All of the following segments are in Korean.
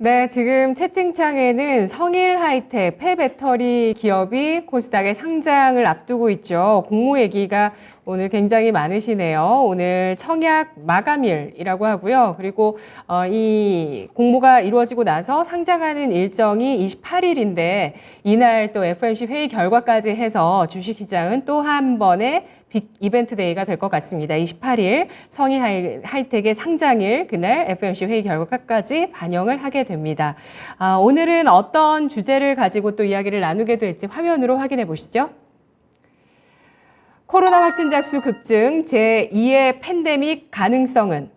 네, 지금 채팅창에는 성일 하이텍, 폐배터리 기업이 코스닥에 상장을 앞두고 있죠. 공모 얘기가 오늘 굉장히 많으시네요. 오늘 청약 마감일이라고 하고요. 그리고 이 공모가 이루어지고 나서 상장하는 일정이 28일인데 이날 또 FOMC 회의 결과까지 해서 주식시장은 또 한 번의 빅 이벤트 데이가 될 것 같습니다. 28일 성일 하이텍의 상장일 그날 FOMC 회의 결과까지 반영을 하게 됩니다. 오늘은 어떤 주제를 가지고 또 이야기를 나누게 될지 화면으로 확인해 보시죠. 코로나 확진자 수 급증, 제2의 팬데믹 가능성은?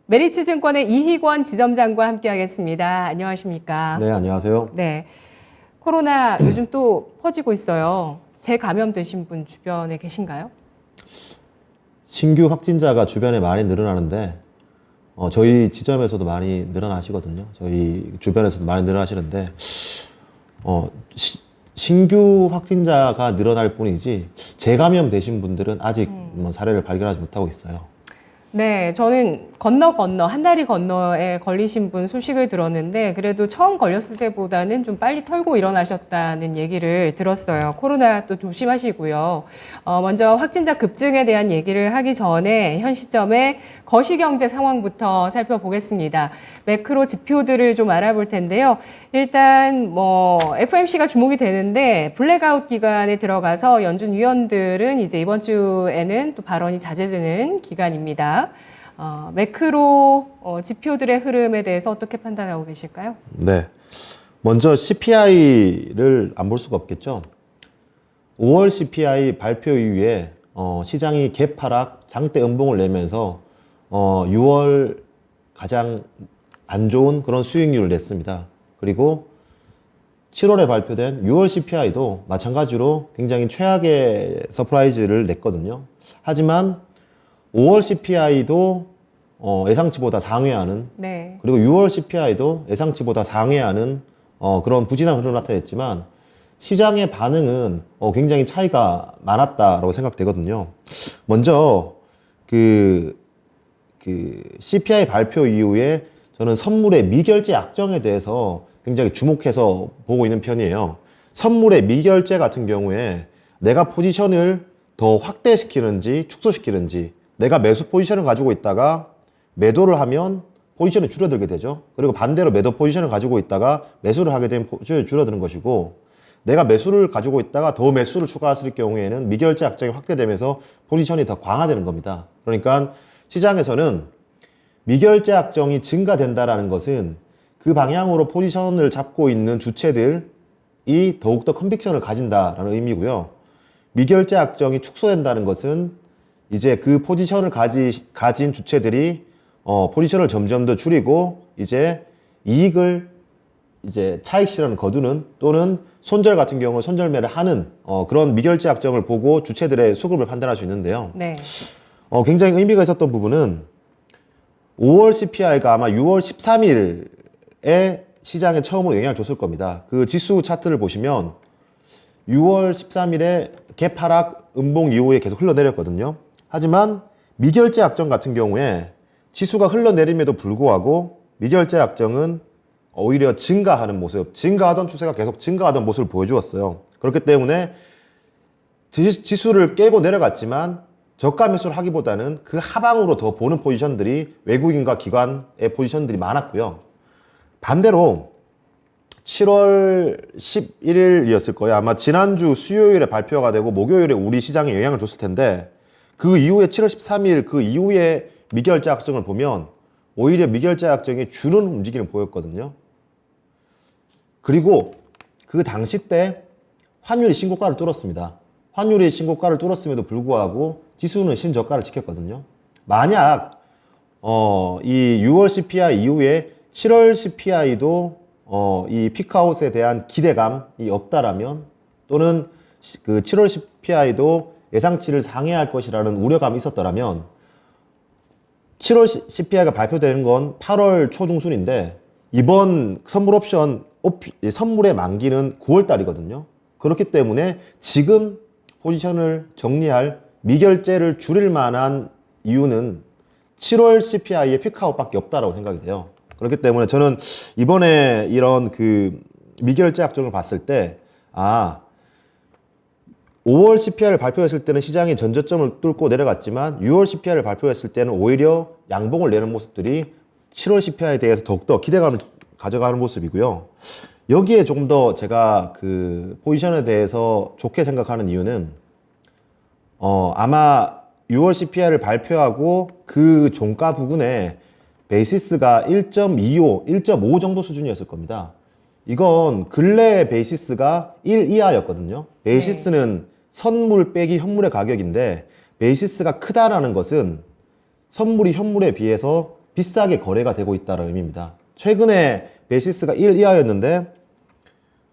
메리츠증권의 이희권 지점장과 함께하겠습니다. 안녕하십니까? 네, 안녕하세요. 네, 코로나 요즘 또 퍼지고 있어요. 재감염되신 분 주변에 계신가요? 신규 확진자가 주변에 많이 늘어나는데 저희 지점에서도 많이 늘어나시거든요. 저희 주변에서도 많이 늘어나시는데 신규 확진자가 늘어날 뿐이지 재감염 되신 분들은 아직 사례를 발견하지 못하고 있어요. 네, 저는 한 다리 건너에 걸리신 분 소식을 들었는데 그래도 처음 걸렸을 때보다는 좀 빨리 털고 일어나셨다는 얘기를 들었어요. 코로나 또 조심하시고요. 먼저 확진자 급증에 대한 얘기를 하기 전에 현 시점에 거시경제 상황부터 살펴보겠습니다. 매크로 지표들을 좀 알아볼 텐데요. 일단 FOMC가 주목이 되는데 블랙아웃 기간에 들어가서 연준 위원들은 이제 이번 주에는 또 발언이 자제되는 기간입니다. 매크로 지표들의 흐름에 대해서 어떻게 판단하고 계실까요? 네. 먼저 CPI를 안 볼 수가 없겠죠. 5월 CPI 발표 이후에 시장이 개파락 장대 음봉을 내면서 6월 가장 안 좋은 그런 수익률을 냈습니다. 그리고 7월에 발표된 6월 CPI도 마찬가지로 굉장히 최악의 서프라이즈를 냈거든요. 하지만 5월 CPI도 예상치보다 상회하는, 네. 그리고 6월 CPI도 예상치보다 상회하는 그런 부진한 흐름을 나타냈지만 시장의 반응은 굉장히 차이가 많았다라고 생각되거든요. 먼저 그 CPI 발표 이후에 저는 선물의 미결제 약정에 대해서 굉장히 주목해서 보고 있는 편이에요. 선물의 미결제 같은 경우에 내가 포지션을 더 확대시키는지 축소시키는지, 내가 매수 포지션을 가지고 있다가 매도를 하면 포지션이 줄어들게 되죠. 그리고 반대로 매도 포지션을 가지고 있다가 매수를 하게 되면 포지션이 줄어드는 것이고, 내가 매수를 가지고 있다가 더 매수를 추가했을 경우에는 미결제 약정이 확대되면서 포지션이 더 강화되는 겁니다. 그러니까 시장에서는 미결제 약정이 증가된다라는 것은 그 방향으로 포지션을 잡고 있는 주체들이 더욱더 컨빅션을 가진다라는 의미고요. 미결제 약정이 축소된다는 것은 이제 그 포지션을 가진 주체들이 포지션을 점점 더 줄이고 이제 이익을 이제 차익 실현을 거두는, 또는 손절 같은 경우 손절매를 하는 그런 미결제 약정을 보고 주체들의 수급을 판단할 수 있는데요. 네. 굉장히 의미가 있었던 부분은 5월 CPI가 아마 6월 13일에 시장에 처음으로 영향을 줬을 겁니다. 그 지수 차트를 보시면 6월 13일에 개파락 음봉 이후에 계속 흘러내렸거든요. 하지만 미결제 약정 같은 경우에 지수가 흘러내림에도 불구하고 미결제 약정은 오히려 증가하는 모습, 증가하던 추세가 계속 증가하던 모습을 보여주었어요. 그렇기 때문에 지수를 깨고 내려갔지만 저가 매수를 하기보다는 그 하방으로 더 보는 포지션들이 외국인과 기관의 포지션들이 많았고요. 반대로 7월 11일이었을 거예요. 아마 지난주 수요일에 발표가 되고 목요일에 우리 시장에 영향을 줬을 텐데, 그 이후에 7월 13일 그 이후에 미결제 약정을 보면 오히려 미결제 약정이 주는 움직임을 보였거든요. 그리고 그 당시 때 환율이 신고가를 뚫었습니다. 환율이 신고가를 뚫었음에도 불구하고 지수는 신저가를 지켰거든요. 만약 이 6월 CPI 이후에 7월 CPI도 이 피크아웃에 대한 기대감이 없다라면, 또는 그 7월 CPI도 예상치를 상회할 것이라는 우려감이 있었더라면 7월 CPI가 발표되는 건 8월 초중순인데 이번 선물 옵션 선물의 만기는 9월 달이거든요. 그렇기 때문에 지금 포지션을 정리할 미결제를 줄일 만한 이유는 7월 CPI의 피크아웃밖에 없다라고 생각이 돼요. 그렇기 때문에 저는 이번에 이런 그 미결제 약정을 봤을 때, 5월 CPI를 발표했을 때는 시장이 전저점을 뚫고 내려갔지만 6월 CPI를 발표했을 때는 오히려 양봉을 내는 모습들이 7월 CPI에 대해서 더욱더 기대감을 가져가는 모습이고요. 여기에 조금 더 제가 그 포지션에 대해서 좋게 생각하는 이유는 아마 6월 CPI를 발표하고 그 종가 부근에 베이시스가 1.25, 1.5 정도 수준이었을 겁니다. 이건 근래 베이시스가 1 이하였거든요. 베이시스는 선물 빼기 현물의 가격인데 베이시스가 크다라는 것은 선물이 현물에 비해서 비싸게 거래가 되고 있다는 의미입니다. 최근에 베이시스가 1 이하였는데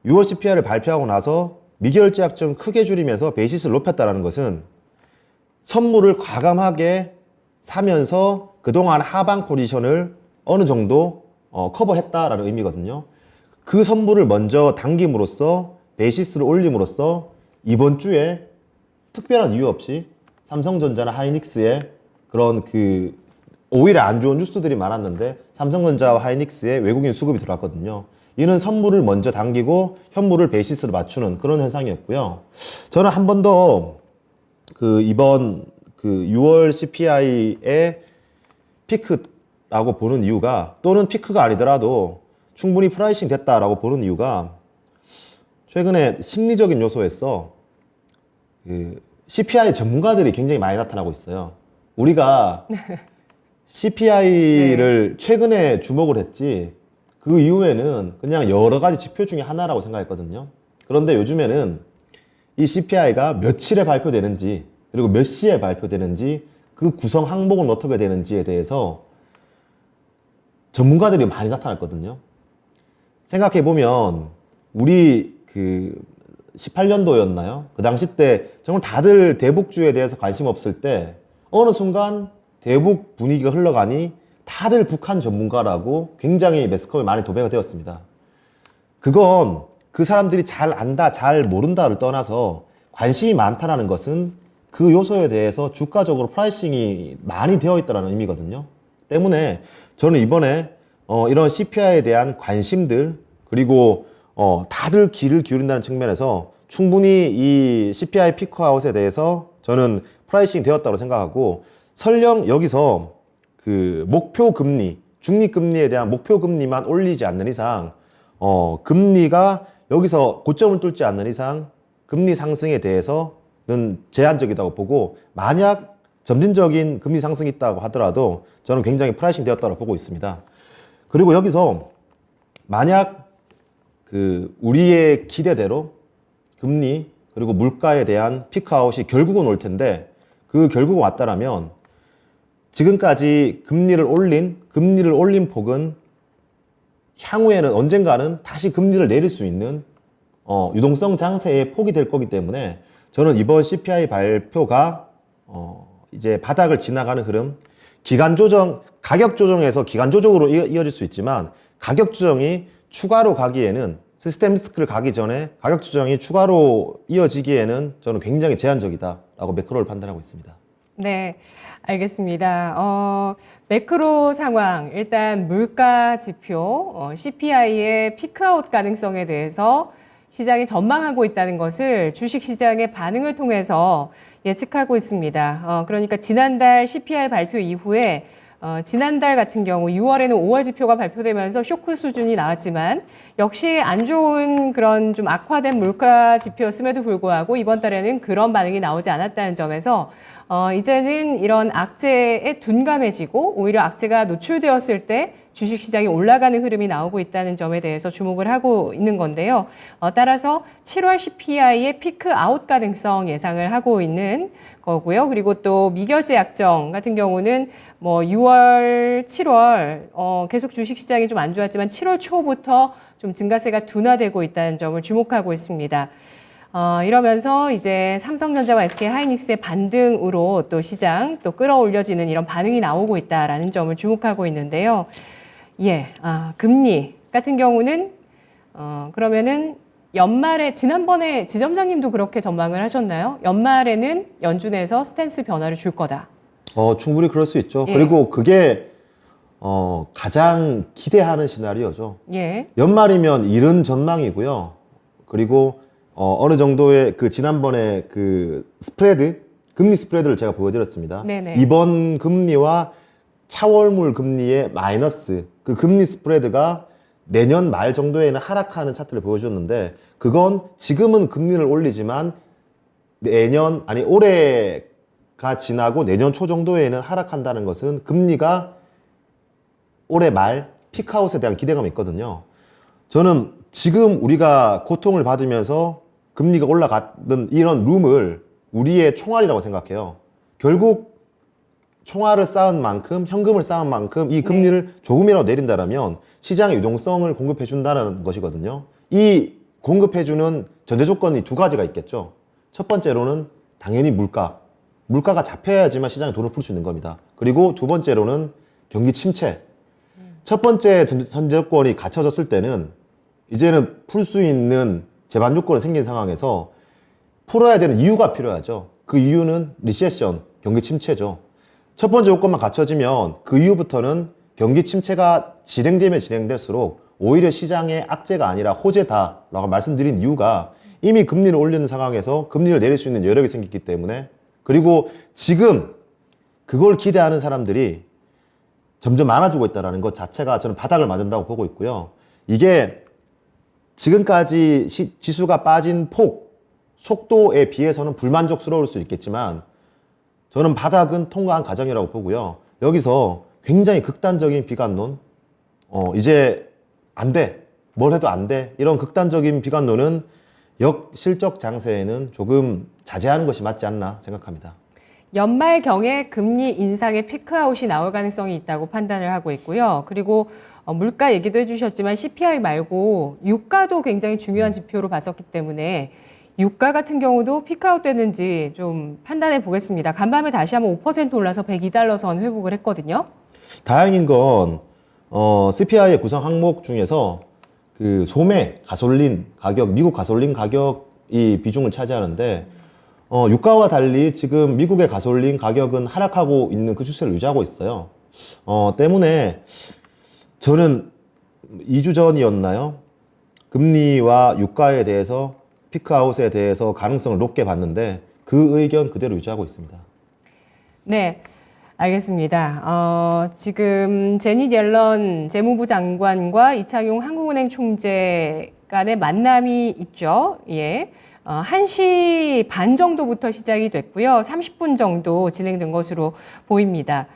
6월 CPI를 발표하고 나서 미결제 약정 크게 줄이면서 베이시스를 높였다는 것은 선물을 과감하게 사면서 그동안 하방 포지션을 어느 정도 커버했다라는 의미거든요. 그 선물을 먼저 당김으로써 베이시스를 올림으로써 이번 주에 특별한 이유 없이 삼성전자나 하이닉스의 그런 그 오히려 안 좋은 뉴스들이 많았는데 삼성전자와 하이닉스에 외국인 수급이 들어왔거든요. 이는 선물을 먼저 당기고 현물을 베이시스로 맞추는 그런 현상이었고요. 저는 한 번 더 그 이번 그 6월 CPI의 피크라고 보는 이유가, 또는 피크가 아니더라도 충분히 프라이싱 됐다라고 보는 이유가, 최근에 심리적인 요소에서 그 CPI 전문가들이 굉장히 많이 나타나고 있어요. 우리가 CPI를 최근에 주목을 했지 그 이후에는 그냥 여러 가지 지표 중에 하나라고 생각했거든요. 그런데 요즘에는 이 CPI가 며칠에 발표되는지, 그리고 몇 시에 발표되는지, 그 구성 항목은 어떻게 되는지에 대해서 전문가들이 많이 나타났거든요. 생각해보면 우리 그 18년도였나요? 그 당시 때 정말 다들 대북주에 대해서 관심 없을 때 어느 순간 대북 분위기가 흘러가니 다들 북한 전문가라고 굉장히 매스컴에 많이 도배가 되었습니다. 그건 그 사람들이 잘 안다, 잘 모른다를 떠나서 관심이 많다는 것은 그 요소에 대해서 주가적으로 프라이싱이 많이 되어 있다는 의미거든요. 때문에 저는 이번에 이런 CPI에 대한 관심들, 그리고 다들 귀를 기울인다는 측면에서 충분히 이 CPI 피크아웃에 대해서 저는 프라이싱 되었다고 생각하고, 설령 여기서 그 목표 금리, 중립금리에 대한 목표 금리만 올리지 않는 이상, 금리가 여기서 고점을 뚫지 않는 이상 금리 상승에 대해서는 제한적이라고 보고, 만약 점진적인 금리 상승이 있다고 하더라도 저는 굉장히 프라이싱 되었다고 보고 있습니다. 그리고 여기서 만약 그 우리의 기대대로 금리 그리고 물가에 대한 피크아웃이 결국은 올 텐데, 그 결국은 왔다라면 지금까지 금리를 올린 폭은 향후에는 언젠가는 다시 금리를 내릴 수 있는 유동성 장세의 폭이 될 거기 때문에 저는 이번 CPI 발표가 이제 바닥을 지나가는 흐름, 기간 조정, 가격 조정에서 기간 조정으로 이어질 수 있지만 가격 조정이 추가로 가기에는, 시스템 리스크를 가기 전에 가격 조정이 추가로 이어지기에는 저는 굉장히 제한적이다라고 매크로를 판단하고 있습니다. 네, 알겠습니다. 매크로 상황, 일단 물가 지표, CPI의 피크아웃 가능성에 대해서 시장이 전망하고 있다는 것을 주식시장의 반응을 통해서 예측하고 있습니다. 그러니까 지난달 CPI 발표 이후에 지난달 같은 경우 6월에는 5월 지표가 발표되면서 쇼크 수준이 나왔지만 역시 안 좋은 그런 좀 악화된 물가 지표였음에도 불구하고 이번 달에는 그런 반응이 나오지 않았다는 점에서 이제는 이런 악재에 둔감해지고 오히려 악재가 노출되었을 때 주식시장이 올라가는 흐름이 나오고 있다는 점에 대해서 주목을 하고 있는 건데요. 따라서 7월 CPI의 피크 아웃 가능성 예상을 하고 있는 거고요. 그리고 또 미결제 약정 같은 경우는 뭐 6월, 7월 계속 주식시장이 좀 안 좋았지만 7월 초부터 좀 증가세가 둔화되고 있다는 점을 주목하고 있습니다. 이러면서 이제 삼성전자와 SK 하이닉스의 반등으로 또 시장 또 끌어올려지는 이런 반응이 나오고 있다라는 점을 주목하고 있는데요. 금리 같은 경우는 그러면은 연말에 지난번에 지점장님도 그렇게 전망을 하셨나요? 연말에는 연준에서 스탠스 변화를 줄 거다. 충분히 그럴 수 있죠. 예. 그리고 그게 가장 기대하는 시나리오죠. 예. 연말이면 이른 전망이고요. 그리고 어느 정도의 그 지난번에 그 금리 스프레드를 제가 보여드렸습니다. 네네. 이번 금리와 차월물 금리의 마이너스, 그 금리 스프레드가 내년 말 정도에는 하락하는 차트를 보여줬는데, 그건 지금은 금리를 올리지만 올해가 지나고 내년 초 정도에는 하락한다는 것은 금리가 올해 말 피크아웃에 대한 기대감이 있거든요. 저는 지금 우리가 고통을 받으면서 금리가 올라가는 이런 룸을 우리의 총알이라고 생각해요. 결국 총알을 쌓은 만큼, 현금을 쌓은 만큼 이 금리를 조금이라도 내린다면 시장의 유동성을 공급해 준다는 것이거든요. 이 공급해주는 전제 조건이 두 가지가 있겠죠. 첫 번째로는 당연히 물가가 잡혀야지만 시장에 돈을 풀 수 있는 겁니다. 그리고 두 번째로는 경기 침체. 첫 번째 전제 조건이 갖춰졌을 때는 이제는 풀 수 있는 제반 조건이 생긴 상황에서 풀어야 되는 이유가 필요하죠. 그 이유는 리세션, 경기 침체죠. 첫 번째 조건만 갖춰지면 그 이후부터는 경기 침체가 진행되면 진행될수록 오히려 시장의 악재가 아니라 호재다라고 말씀드린 이유가 이미 금리를 올리는 상황에서 금리를 내릴 수 있는 여력이 생겼기 때문에, 그리고 지금 그걸 기대하는 사람들이 점점 많아지고 있다는 것 자체가 저는 바닥을 맞는다고 보고 있고요. 이게 지금까지 지수가 빠진 속도에 비해서는 불만족스러울 수 있겠지만 저는 바닥은 통과한 과정이라고 보고요. 여기서 굉장히 극단적인 비관론, 이제 안 돼, 뭘 해도 안 돼, 이런 극단적인 비관론은 역실적 장세에는 조금 자제하는 것이 맞지 않나 생각합니다. 연말경에 금리 인상의 피크아웃이 나올 가능성이 있다고 판단을 하고 있고요. 그리고 물가 얘기도 해주셨지만 CPI 말고 유가도 굉장히 중요한 지표로 봤었기 때문에 유가 같은 경우도 피크아웃 되는지 좀 판단해 보겠습니다. 간밤에 다시 한번 5% 올라서 102달러 선 회복을 했거든요. 다행인 건 CPI의 구성 항목 중에서 그 소매 가솔린 가격, 미국 가솔린 가격이 비중을 차지하는데 유가와 달리 지금 미국의 가솔린 가격은 하락하고 있는 그 추세를 유지하고 있어요. 때문에 저는 2주 전이었나요? 금리와 유가에 대해서 피크아웃에 대해서 가능성을 높게 봤는데 그 의견 그대로 유지하고 있습니다. 네, 알겠습니다. 지금 제닛 옐런 재무부 장관과 이창용 한국은행 총재 간의 만남이 있죠. 예. 1시 반 정도부터 시작이 됐고요. 30분 정도 진행된 것으로 보입니다.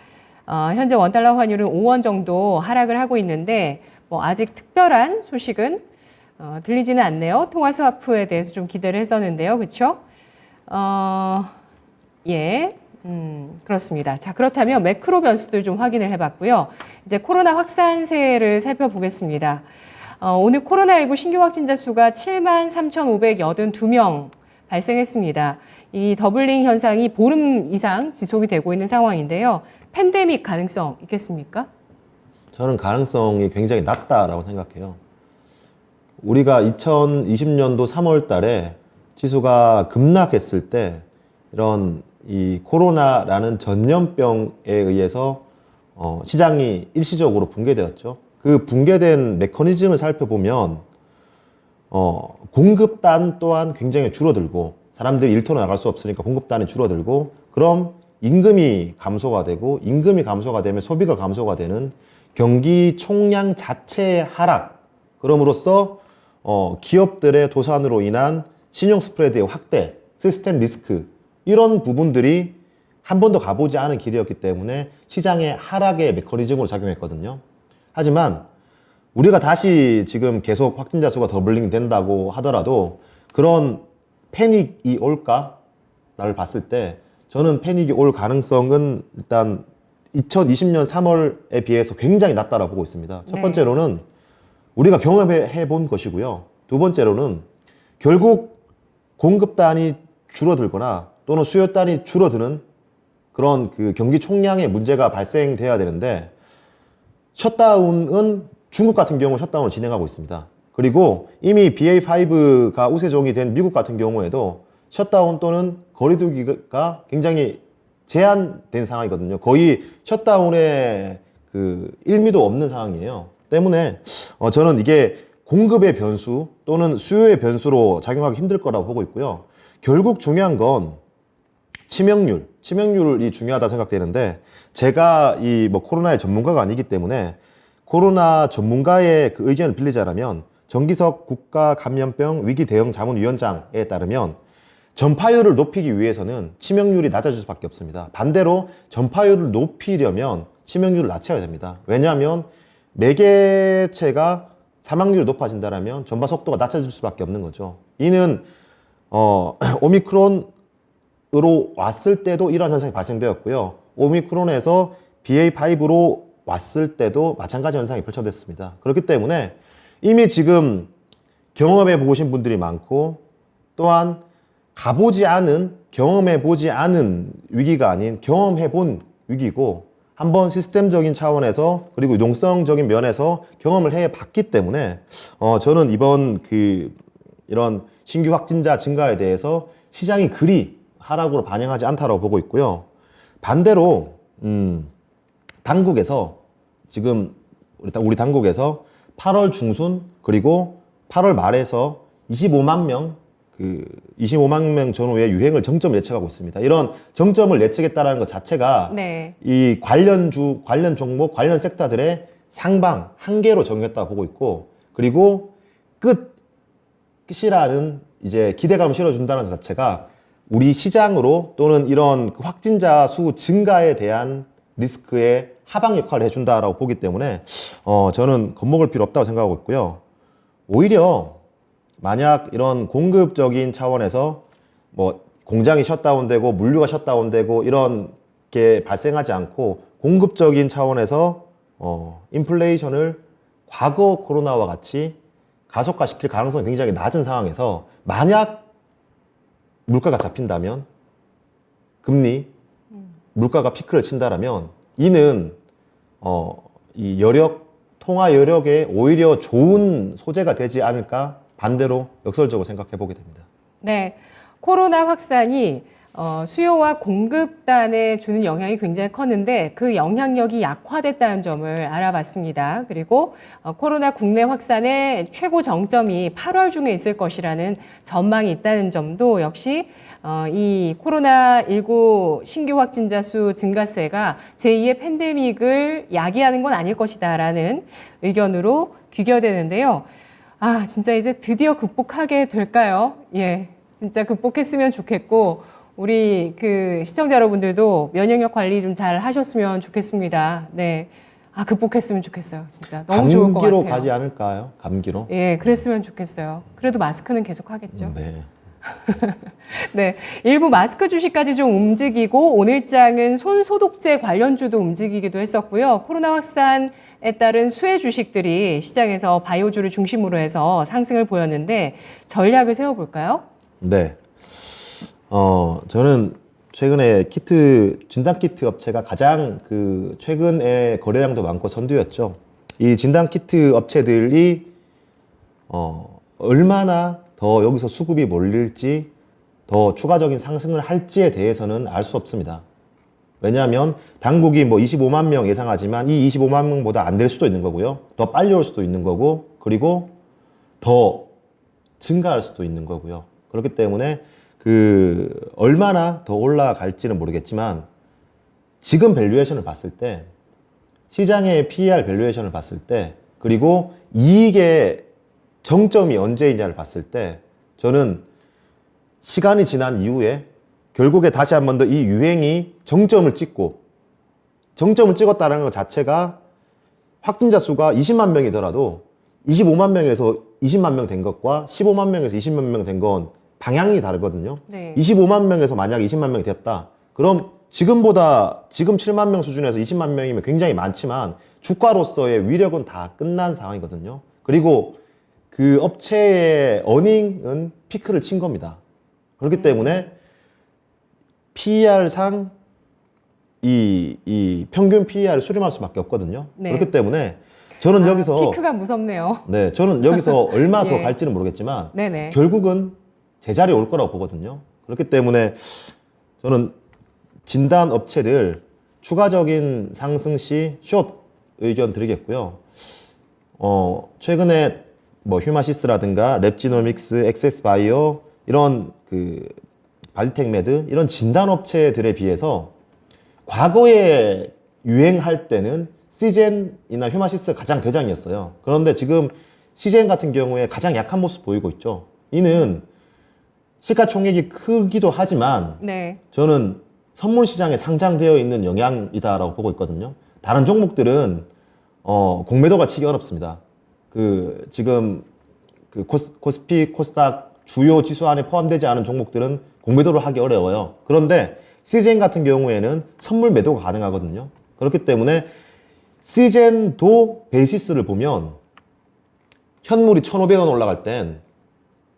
현재 원달러 환율은 5원 정도 하락을 하고 있는데 아직 특별한 소식은 들리지는 않네요. 통화 스와프에 대해서 좀 기대를 했었는데요. 그렇죠? 예. 그렇습니다. 자, 그렇다면 매크로 변수들 좀 확인을 해봤고요. 이제 코로나 확산세를 살펴보겠습니다. 오늘 코로나19 신규 확진자 수가 73,582명 발생했습니다. 이 더블링 현상이 보름 이상 지속이 되고 있는 상황인데요. 팬데믹 가능성 있겠습니까? 저는 가능성이 굉장히 낮다라고 생각해요. 우리가 2020년도 3월 달에 지수가 급락했을 때 이런 이 코로나라는 전염병에 의해서 시장이 일시적으로 붕괴되었죠. 그 붕괴된 메커니즘을 살펴보면 공급단 또한 굉장히 줄어들고 사람들이 일터로 나갈 수 없으니까 공급단이 줄어들고 그럼 임금이 감소가 되고 임금이 감소가 되면 소비가 감소가 되는 경기 총량 자체의 하락, 그럼으로써 기업들의 도산으로 인한 신용 스프레드의 확대, 시스템 리스크 이런 부분들이 한 번도 가보지 않은 길이었기 때문에 시장의 하락의 메커니즘으로 작용했거든요. 하지만 우리가 다시 지금 계속 확진자 수가 더블링 된다고 하더라도 그런 패닉이 올까? 나를 봤을 때 저는 패닉이 올 가능성은 일단 2020년 3월에 비해서 굉장히 낮다라고 보고 있습니다. 첫 번째로는 우리가 경험해 본 것이고요. 두 번째로는 결국 공급단이 줄어들거나 또는 수요단이 줄어드는 그런 그 경기 총량의 문제가 발생돼야 되는데 셧다운은 중국 같은 경우 셧다운을 진행하고 있습니다. 그리고 이미 BA5가 우세종이 된 미국 같은 경우에도 셧다운 또는 거리두기가 굉장히 제한된 상황이거든요. 거의 셧다운의 그 1미도 없는 상황이에요. 때문에 저는 이게 공급의 변수 또는 수요의 변수로 작용하기 힘들 거라고 보고 있고요. 결국 중요한 건 치명률이 중요하다 생각되는데, 제가 이 뭐 코로나의 전문가가 아니기 때문에 코로나 전문가의 그 의견을 빌리자라면, 정기석 국가감염병 위기대응자문위원장에 따르면 전파율을 높이기 위해서는 치명률이 낮아질 수밖에 없습니다. 반대로 전파율을 높이려면 치명률을 낮춰야 됩니다. 왜냐하면 매개체가 사망률이 높아진다면 전파 속도가 낮아질 수밖에 없는 거죠. 이는 오미크론으로 왔을 때도 이러한 현상이 발생되었고요. 오미크론에서 BA5로 왔을 때도 마찬가지 현상이 펼쳐졌습니다. 그렇기 때문에 이미 지금 경험해 보신 분들이 많고, 또한 경험해 보지 않은 위기가 아닌 경험해 본 위기고, 한번 시스템적인 차원에서 그리고 유동성적인 면에서 경험을 해 봤기 때문에 저는 이번 이런 신규 확진자 증가에 대해서 시장이 그리 하락으로 반영하지 않다고 보고 있고요. 반대로 당국에서 지금 우리 당국에서 8월 중순 그리고 8월 말에서 25만 명 전후의 유행을 정점 예측하고 있습니다. 이런 정점을 예측했다는 것 자체가 네. 이 관련 종목, 관련 섹터들의 상방 한계로 정했다고 보고 있고, 그리고 끝이라는 이제 기대감을 실어준다는 것 자체가 우리 시장으로 또는 이런 확진자 수 증가에 대한 리스크의 하방 역할을 해준다라고 보기 때문에 저는 겁먹을 필요 없다고 생각하고 있고요. 오히려 만약 이런 공급적인 차원에서 뭐 공장이 셧다운되고 물류가 셧다운되고 이런 게 발생하지 않고 공급적인 차원에서 인플레이션을 과거 코로나와 같이 가속화시킬 가능성이 굉장히 낮은 상황에서 만약 물가가 잡힌다면, 물가가 피크를 친다라면 이는 이 통화 여력에 오히려 좋은 소재가 되지 않을까, 반대로 역설적으로 생각해 보게 됩니다. 네, 코로나 확산이 수요와 공급단에 주는 영향이 굉장히 컸는데 그 영향력이 약화됐다는 점을 알아봤습니다. 그리고 코로나 국내 확산의 최고 정점이 8월 중에 있을 것이라는 전망이 있다는 점도 역시 이 코로나19 신규 확진자 수 증가세가 제2의 팬데믹을 야기하는 건 아닐 것이다라는 의견으로 귀결되는데요. 아, 진짜 이제 드디어 극복하게 될까요? 예, 진짜 극복했으면 좋겠고, 우리 시청자 여러분들도 면역력 관리 좀 잘 하셨으면 좋겠습니다. 네. 아, 극복했으면 좋겠어요. 진짜. 너무 좋을 것 같아요. 감기로 가지 않을까요? 감기로? 예, 그랬으면 좋겠어요. 그래도 마스크는 계속 하겠죠. 네. 네. 일부 마스크 주식까지 좀 움직이고, 오늘장은 손 소독제 관련주도 움직이기도 했었고요. 코로나 확산에 따른 수혜 주식들이 시장에서 바이오주를 중심으로 해서 상승을 보였는데, 전략을 세워볼까요? 네. 저는 최근에 진단키트 업체가 가장 최근에 거래량도 많고 선두였죠. 이 진단키트 업체들이, 얼마나 더 여기서 수급이 몰릴지, 더 추가적인 상승을 할지에 대해서는 알 수 없습니다. 왜냐하면 당국이 뭐 25만 명 예상하지만 이 25만 명보다 안 될 수도 있는 거고요. 더 빨리 올 수도 있는 거고, 그리고 더 증가할 수도 있는 거고요. 그렇기 때문에 얼마나 더 올라갈지는 모르겠지만, 지금 밸류에이션을 봤을 때, 시장의 PER 밸류에이션을 봤을 때, 그리고 이익의 정점이 언제이냐를 봤을 때, 저는 시간이 지난 이후에 결국에 다시 한 번 더 이 유행이 정점을 찍었다는 것 자체가 확진자 수가 20만 명이더라도 25만 명에서 20만 명 된 것과 15만 명에서 20만 명 된 건 방향이 다르거든요. 네. 25만 명에서 만약 20만 명이 됐다. 그럼 지금 7만 명 수준에서 20만 명이면 굉장히 많지만 주가로서의 위력은 다 끝난 상황이거든요. 그리고 그 업체의 어닝은 피크를 친 겁니다. 그렇기 때문에 PER상 이 평균 PER을 수렴할 수밖에 없거든요. 네. 그렇기 때문에 저는 여기서 피크가 무섭네요. 네, 저는 여기서 얼마 더 예. 갈지는 모르겠지만 네네. 결국은 제자리에 올 거라고 보거든요. 그렇기 때문에 저는 진단 업체들 추가적인 상승 시 의견 드리겠고요. 최근에 뭐 휴마시스라든가 랩지노믹스, 엑세스바이오 이런 그 바디텍메드 이런 진단업체들에 비해서 과거에 유행할 때는 시젠이나 휴마시스가 가장 대장이었어요. 그런데 지금 시젠 같은 경우에 가장 약한 모습 보이고 있죠. 이는 시가총액이 크기도 하지만 네. 저는 선물 시장에 상장되어 있는 영향이다라고 보고 있거든요. 다른 종목들은 공매도가 치기 어렵습니다. 지금 코스피, 코스닥 주요 지수 안에 포함되지 않은 종목들은 공매도를 하기 어려워요. 그런데 시젠 같은 경우에는 선물 매도가 가능하거든요. 그렇기 때문에 시젠도 베이시스를 보면 현물이 1,500원 올라갈 땐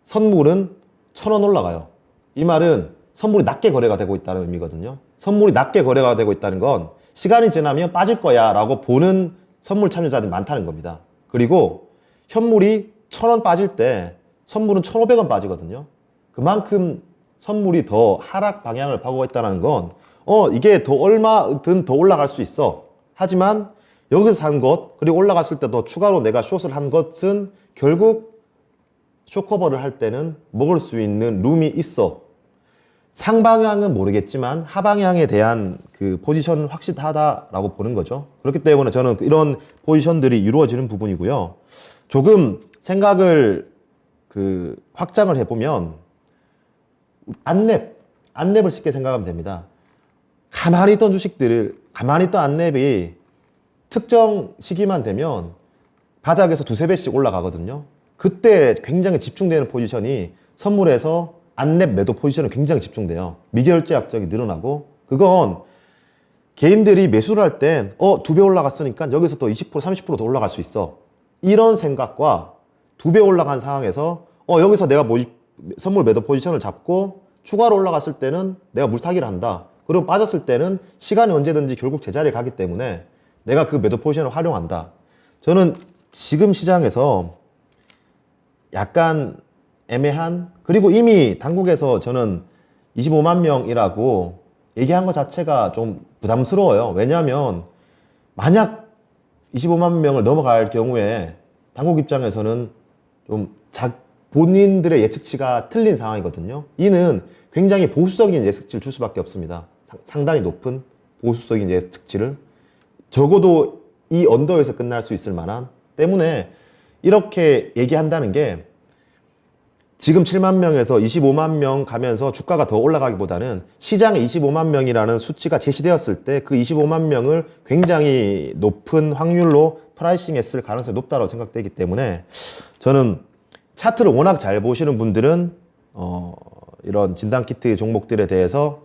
선물은 1,000원 올라가요. 이 말은 선물이 낮게 거래가 되고 있다는 의미거든요. 선물이 낮게 거래가 되고 있다는 건 시간이 지나면 빠질 거야 라고 보는 선물 참여자들이 많다는 겁니다. 그리고 현물이 1,000원 빠질 때 선물은 1,500원 빠지거든요. 그만큼 선물이 더 하락 방향을 파고 있다는 건 이게 더 얼마든 더 올라갈 수 있어. 하지만 여기서 산 것, 그리고 올라갔을 때 더 추가로 내가 숏을 한 것은 결국 숏커버를 할 때는 먹을 수 있는 룸이 있어. 상방향은 모르겠지만 하방향에 대한 그 포지션은 확실하다라고 보는 거죠. 그렇기 때문에 저는 이런 포지션들이 이루어지는 부분이고요. 조금 생각을 확장을 해보면 안랩을 쉽게 생각하면 됩니다. 가만히 있던 가만히 있던 안랩이 특정 시기만 되면 바닥에서 2~3배씩 올라가거든요. 그때 굉장히 집중되는 포지션이 선물에서 안랩 매도 포지션에 굉장히 집중돼요. 미결제 약정이 늘어나고, 그건 개인들이 매수를 할 땐 2배 올라갔으니까 여기서 또 20%, 30%더 올라갈 수 있어. 이런 생각과 2배 올라간 상황에서 여기서 내가 선물 매도 포지션을 잡고 추가로 올라갔을 때는 내가 물타기를 한다. 그리고 빠졌을 때는 시간이 언제든지 결국 제자리에 가기 때문에 내가 그 매도 포지션을 활용한다. 저는 지금 시장에서 약간 애매한, 그리고 이미 당국에서 저는 25만 명이라고 얘기한 것 자체가 좀 부담스러워요. 왜냐하면 만약 25만 명을 넘어갈 경우에 당국 입장에서는 좀 본인들의 예측치가 틀린 상황이거든요. 이는 굉장히 보수적인 예측치를 줄 수밖에 없습니다. 상당히 높은 보수적인 예측치를. 적어도 이 언더에서 끝날 수 있을 만한, 때문에 이렇게 얘기한다는 게 지금 7만 명에서 25만 명 가면서 주가가 더 올라가기보다는 시장에 25만 명이라는 수치가 제시되었을 때 그 25만 명을 굉장히 높은 확률로 프라이싱 했을 가능성이 높다고 생각되기 때문에 저는 차트를 워낙 잘 보시는 분들은 이런 진단키트 종목들에 대해서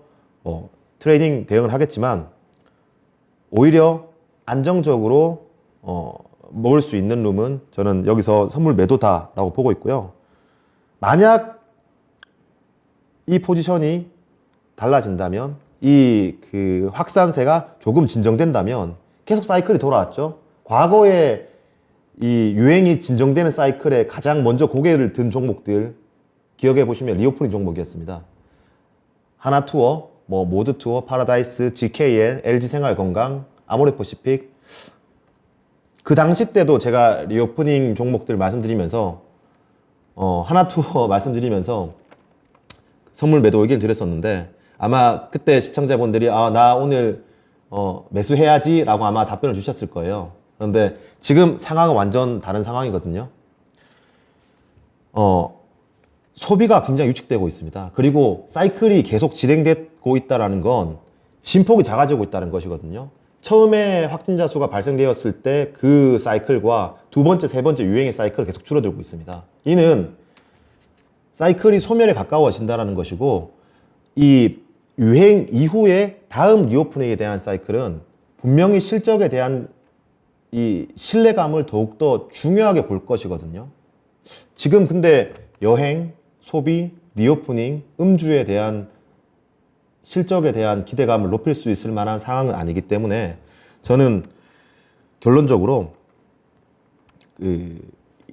트레이딩 대응을 하겠지만 오히려 안정적으로 먹을 수 있는 룸은 저는 여기서 선물 매도다라고 보고 있고요. 만약 이 포지션이 달라진다면, 그 확산세가 조금 진정된다면, 계속 사이클이 돌아왔죠. 과거에 이 유행이 진정되는 사이클에 가장 먼저 고개를 든 종목들 기억해 보시면 리오프닝 종목이었습니다. 하나투어, 모드투어, 파라다이스, GKL, LG생활건강, 아모레퍼시픽. 그 당시 때도 제가 리오프닝 종목들 말씀드리면서 하나투어 말씀드리면서 선물 매도 의견 드렸었는데, 아마 그때 시청자분들이 나 오늘 매수해야지 라고 아마 답변을 주셨을 거예요. 그런데 지금 상황은 완전 다른 상황이거든요. 소비가 굉장히 유축되고 있습니다. 그리고 사이클이 계속 진행되고 있다는 건 진폭이 작아지고 있다는 것이거든요. 처음에 확진자 수가 발생되었을 때 그 사이클과 두 번째, 세 번째 유행의 사이클이 계속 줄어들고 있습니다. 이는 사이클이 소멸에 가까워진다는 것이고, 이 유행 이후에 다음 리오프닝에 대한 사이클은 분명히 실적에 대한 이 신뢰감을 더욱더 중요하게 볼 것이거든요. 지금 근데 여행, 소비, 리오프닝, 음주에 대한 실적에 대한 기대감을 높일 수 있을 만한 상황은 아니기 때문에 저는 결론적으로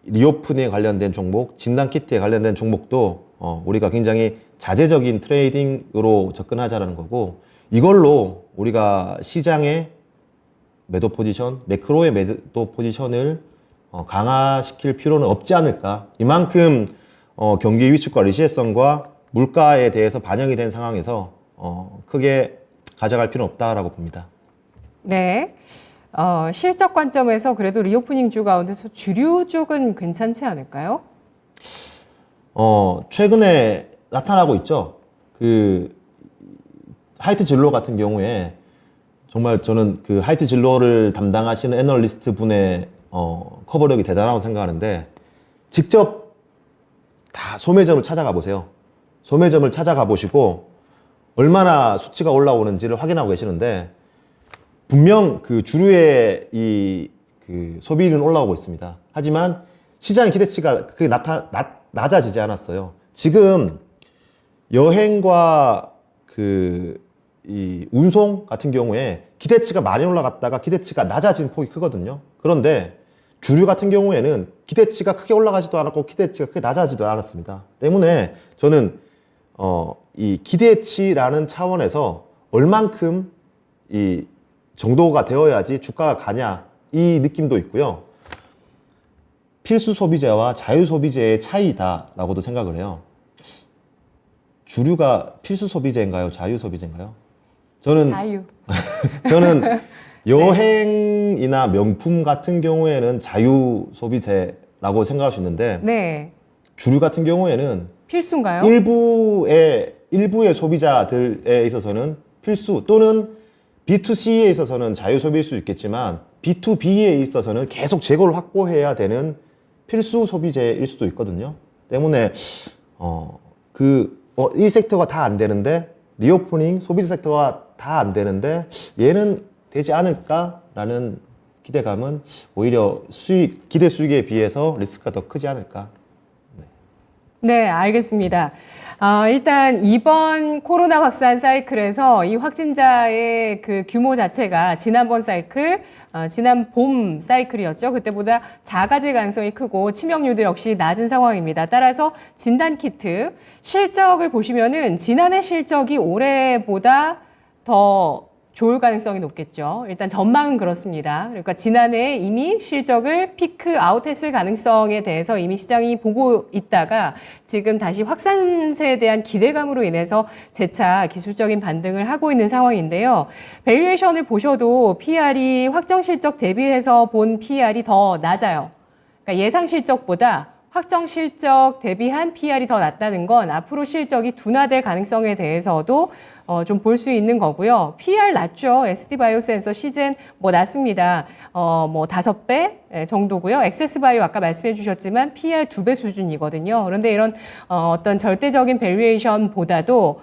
리오프닝에 관련된 종목, 진단키트에 관련된 종목도 우리가 굉장히 자제적인 트레이딩으로 접근하자라는 거고, 이걸로 우리가 시장에 매도 포지션, 매크로의 매도 포지션을 강화시킬 필요는 없지 않을까. 이만큼 경기 위축과 리시에성과 물가에 대해서 반영이 된 상황에서 크게 가져갈 필요는 없다라고 봅니다. 네. 실적 관점에서 그래도 리오프닝 주 가운데서 주류 쪽은 괜찮지 않을까요? 최근에 나타나고 있죠. 그 하이트 진로 같은 경우에 정말 저는 그 하이트 진로를 담당하시는 애널리스트 분의 커버력이 대단하다고 생각하는데 직접 다 소매점을 찾아가 보세요. 소매점을 찾아가 보시고 얼마나 수치가 올라오는지를 확인하고 계시는데 분명 그 주류의 그 소비율은 올라오고 있습니다. 하지만 시장의 기대치가 그게 낮아지지 않았어요. 지금 여행과 이 운송 같은 경우에 기대치가 많이 올라갔다가 기대치가 낮아진 폭이 크거든요. 그런데 주류 같은 경우에는 기대치가 크게 올라가지도 않았고 기대치가 크게 낮아지도 않았습니다. 때문에 저는 이 기대치라는 차원에서 얼만큼 이 정도가 되어야지 주가가 가냐 이 느낌도 있고요. 필수 소비재와 자유 소비재의 차이다라고도 생각을 해요. 주류가 필수 소비재인가요? 자유 소비재인가요? 자유. 저는 여행이나 명품 같은 경우에는 자유 소비재라고 생각할 수 있는데 네. 주류 같은 경우에는 필수인가요? 일부의 소비자들에 있어서는 필수 또는 B2C에 있어서는 자유 소비일 수 있겠지만 B2B에 있어서는 계속 재고를 확보해야 되는 필수 소비재일 수도 있거든요. 때문에 이 섹터가 다 안 되는데 리오프닝 소비재 섹터가 다 안 되는데 얘는 되지 않을까라는 기대감은 오히려 기대 수익에 비해서 리스크가 더 크지 않을까. 네, 알겠습니다. 일단 이번 코로나 확산 사이클에서 이 확진자의 그 규모 자체가 지난번 사이클, 지난 봄 사이클이었죠. 그때보다 작아질 가능성이 크고 치명률도 역시 낮은 상황입니다. 따라서 진단키트 실적을 보시면은 지난해 실적이 올해보다 더 좋을 가능성이 높겠죠. 일단 전망은 그렇습니다. 그러니까 지난해 이미 실적을 피크 아웃했을 가능성에 대해서 이미 시장이 보고 있다가 지금 다시 확산세에 대한 기대감으로 인해서 재차 기술적인 반등을 하고 있는 상황인데요. 밸류에이션을 보셔도 PR이 확정 실적 대비해서 본 PR이 더 낮아요. 그러니까 예상 실적보다 확정 실적 대비한 PR이 더 낮다는 건 앞으로 실적이 둔화될 가능성에 대해서도 좀 볼 수 있는 거고요. PR 낮죠. SD바이오센서 시즌 낮습니다. 5배 정도고요. 엑세스바이오 아까 말씀해 주셨지만 PR 2배 수준이거든요. 그런데 이런 어떤 절대적인 밸류에이션보다도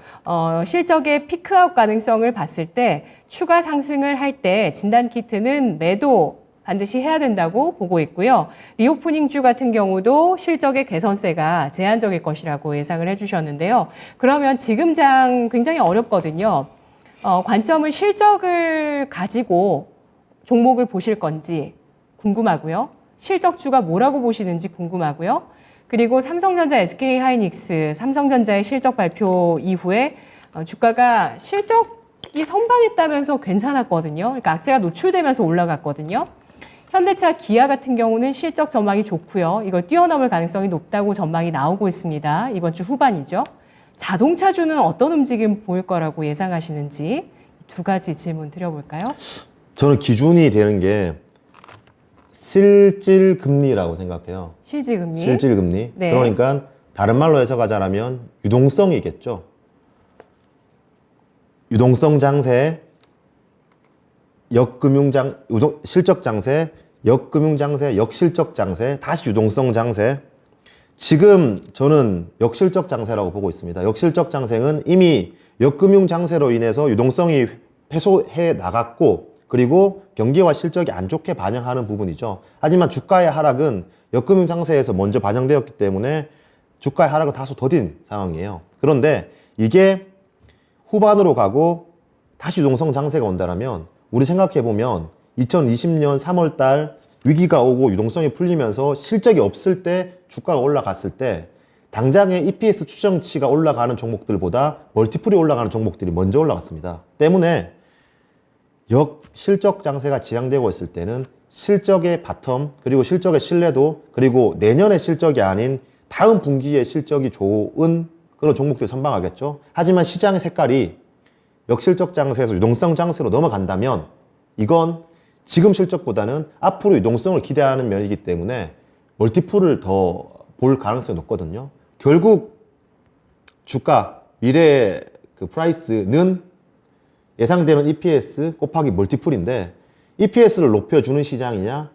실적의 피크아웃 가능성을 봤을 때 추가 상승을 할 때 진단키트는 매도 반드시 해야 된다고 보고 있고요. 리오프닝주 같은 경우도 실적의 개선세가 제한적일 것이라고 예상을 해주셨는데요. 그러면 지금 장 굉장히 어렵거든요. 관점을 실적을 가지고 종목을 보실 건지 궁금하고요. 실적주가 뭐라고 보시는지 궁금하고요. 그리고 삼성전자, SK하이닉스, 삼성전자의 실적 발표 이후에 주가가 실적이 선방했다면서 괜찮았거든요. 그러니까 악재가 노출되면서 올라갔거든요. 현대차, 기아 같은 경우는 실적 전망이 좋고요. 이걸 뛰어넘을 가능성이 높다고 전망이 나오고 있습니다. 이번 주 후반이죠. 자동차주는 어떤 움직임 보일 거라고 예상하시는지 두 가지 질문 드려볼까요? 저는 기준이 되는 게 실질금리라고 생각해요. 실질금리. 실질금리. 네. 그러니까 다른 말로 해석하자면 유동성이겠죠. 유동성 장세, 실적 장세, 역금융 장세, 역실적 장세, 다시 유동성 장세. 지금 저는 역실적 장세라고 보고 있습니다. 역실적 장세는 이미 역금융 장세로 인해서 유동성이 해소해 나갔고 그리고 경기와 실적이 안 좋게 반영하는 부분이죠. 하지만 주가의 하락은 역금융 장세에서 먼저 반영되었기 때문에 주가의 하락은 다소 더딘 상황이에요. 그런데 이게 후반으로 가고 다시 유동성 장세가 온다면 우리 생각해보면 2020년 3월 달 위기가 오고 유동성이 풀리면서 실적이 없을 때 주가가 올라갔을 때 당장의 EPS 추정치가 올라가는 종목들보다 멀티플이 올라가는 종목들이 먼저 올라갔습니다. 때문에 역실적 장세가 지향되고 있을 때는 실적의 바텀, 그리고 실적의 신뢰도, 그리고 내년의 실적이 아닌 다음 분기의 실적이 좋은 그런 종목들을 선방하겠죠. 하지만 시장의 색깔이 역실적 장세에서 유동성 장세로 넘어간다면 이건 지금 실적보다는 앞으로 유동성을 기대하는 면이기 때문에 멀티플을 더 볼 가능성이 높거든요. 결국 주가, 미래의 그 프라이스는 예상되는 EPS 곱하기 멀티플인데 EPS를 높여주는 시장이냐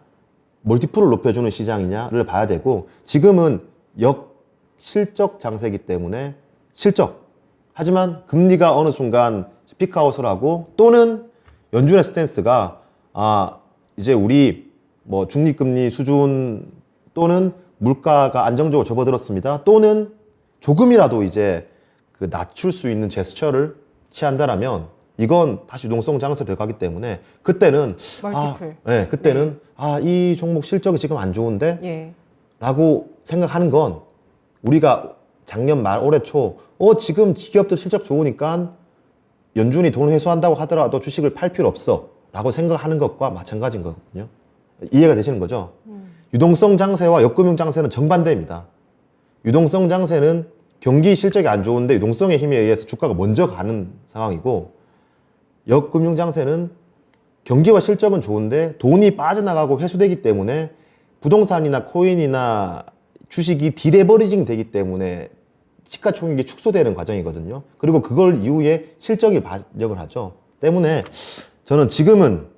멀티플을 높여주는 시장이냐를 봐야 되고, 지금은 역실적 장세이기 때문에 실적, 하지만 금리가 어느 순간 피크아웃을 하고, 또는 연준의 스탠스가 이제 우리 뭐 중립금리 수준 또는 물가가 안정적으로 접어들었습니다, 또는 조금이라도 이제 그 낮출 수 있는 제스처를 취한다라면 이건 다시 유동성 장세로 들어가기 때문에 그때는 멀티플. 그때는 이 종목 실적이 지금 안 좋은데 예. 라고 생각하는 건, 우리가 작년 말 올해 초 지금 기업들 실적 좋으니까 연준이 돈을 회수한다고 하더라도 주식을 팔 필요 없어 라고 생각하는 것과 마찬가지인 거거든요. 이해가 되시는 거죠? 유동성 장세와 역금융 장세는 정반대입니다. 유동성 장세는 경기 실적이 안 좋은데 유동성의 힘에 의해서 주가가 먼저 가는 상황이고, 역금융 장세는 경기와 실적은 좋은데 돈이 빠져나가고 회수되기 때문에 부동산이나 코인이나 주식이 디레버리징 되기 때문에 시가총액이 축소되는 과정이거든요. 그리고 그걸 이후에 실적이 반영을 하죠. 때문에 저는 지금은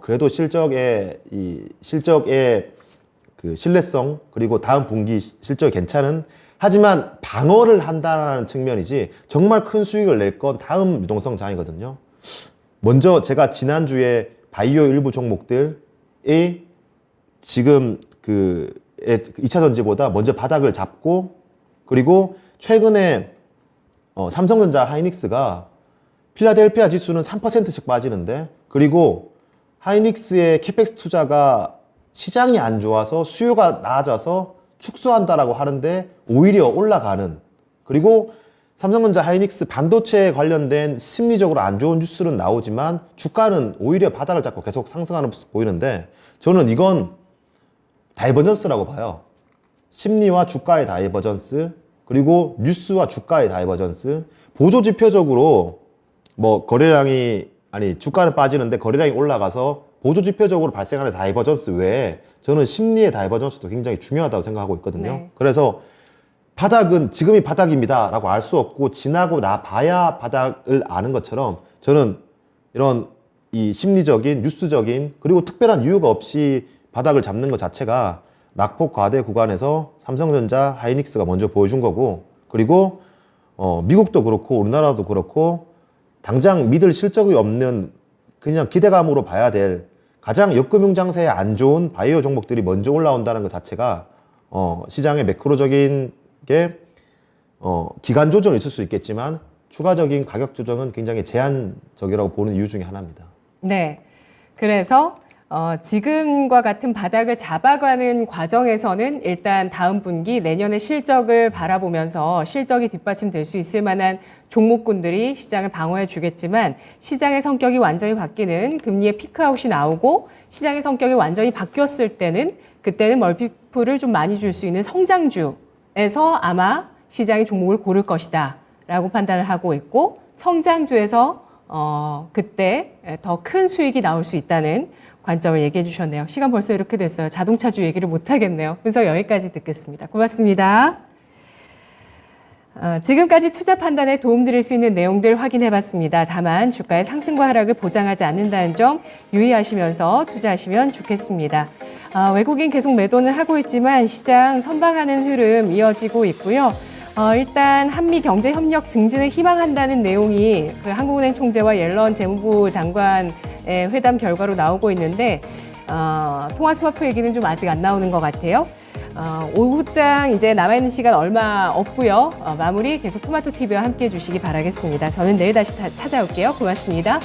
그래도 실적의 그 신뢰성, 그리고 다음 분기 실적이 괜찮은, 하지만 방어를 한다는 측면이지 정말 큰 수익을 낼 건 다음 유동성 장이거든요. 먼저 제가 지난주에 바이오 일부 종목들이 지금 그 2차 전지보다 먼저 바닥을 잡고, 그리고 최근에 삼성전자 하이닉스가 필라델피아 지수는 3%씩 빠지는데, 그리고 하이닉스의 캐펙스 투자가 시장이 안 좋아서 수요가 낮아서 축소한다라고 하는데 오히려 올라가는, 그리고 삼성전자 하이닉스 반도체에 관련된 심리적으로 안 좋은 뉴스는 나오지만 주가는 오히려 바닥을 잡고 계속 상승하는 모습 보이는데, 저는 이건 다이버전스라고 봐요. 심리와 주가의 다이버전스, 그리고 뉴스와 주가의 다이버전스. 보조지표적으로 뭐 주가는 빠지는데 거래량이 올라가서 보조지표적으로 발생하는 다이버전스 외에 저는 심리의 다이버전스도 굉장히 중요하다고 생각하고 있거든요. 네. 그래서 바닥은 지금이 바닥입니다 라고 알 수 없고 지나고 봐야 바닥을 아는 것처럼, 저는 이런 이 심리적인, 뉴스적인, 그리고 특별한 이유가 없이 바닥을 잡는 것 자체가 낙폭 과대 구간에서 삼성전자, 하이닉스가 먼저 보여준 거고, 그리고 미국도 그렇고 우리나라도 그렇고 당장 믿을 실적이 없는 그냥 기대감으로 봐야 될 가장 역금융 장세에 안 좋은 바이오 종목들이 먼저 올라온다는 것 자체가 시장의 매크로적인 게 기간 조정은 있을 수 있겠지만 추가적인 가격 조정은 굉장히 제한적이라고 보는 이유 중에 하나입니다. 네. 그래서 지금과 같은 바닥을 잡아가는 과정에서는 일단 다음 분기 내년의 실적을 바라보면서 실적이 뒷받침될 수 있을 만한 종목군들이 시장을 방어해 주겠지만, 시장의 성격이 완전히 바뀌는 금리의 피크아웃이 나오고 시장의 성격이 완전히 바뀌었을 때는 그때는 멀티플을 좀 많이 줄 수 있는 성장주에서 아마 시장이 종목을 고를 것이다 라고 판단을 하고 있고, 성장주에서 그때 더 큰 수익이 나올 수 있다는 관점을 얘기해 주셨네요. 시간 벌써 이렇게 됐어요. 자동차주 얘기를 못 하겠네요. 분석 여기까지 듣겠습니다. 고맙습니다. 지금까지 투자 판단에 도움드릴 수 있는 내용들 확인해 봤습니다. 다만 주가의 상승과 하락을 보장하지 않는다는 점 유의하시면서 투자하시면 좋겠습니다. 외국인 계속 매도는 하고 있지만 시장 선방하는 흐름 이어지고 있고요. 일단 한미 경제 협력 증진을 희망한다는 내용이 그 한국은행 총재와 옐런 재무부 장관의 회담 결과로 나오고 있는데, 통화 스와프 얘기는 좀 아직 안 나오는 것 같아요. 오후장 이제 남아있는 시간 얼마 없고요. 마무리 계속 토마토 TV와 함께 해주시기 바라겠습니다. 저는 내일 다시 찾아올게요. 고맙습니다.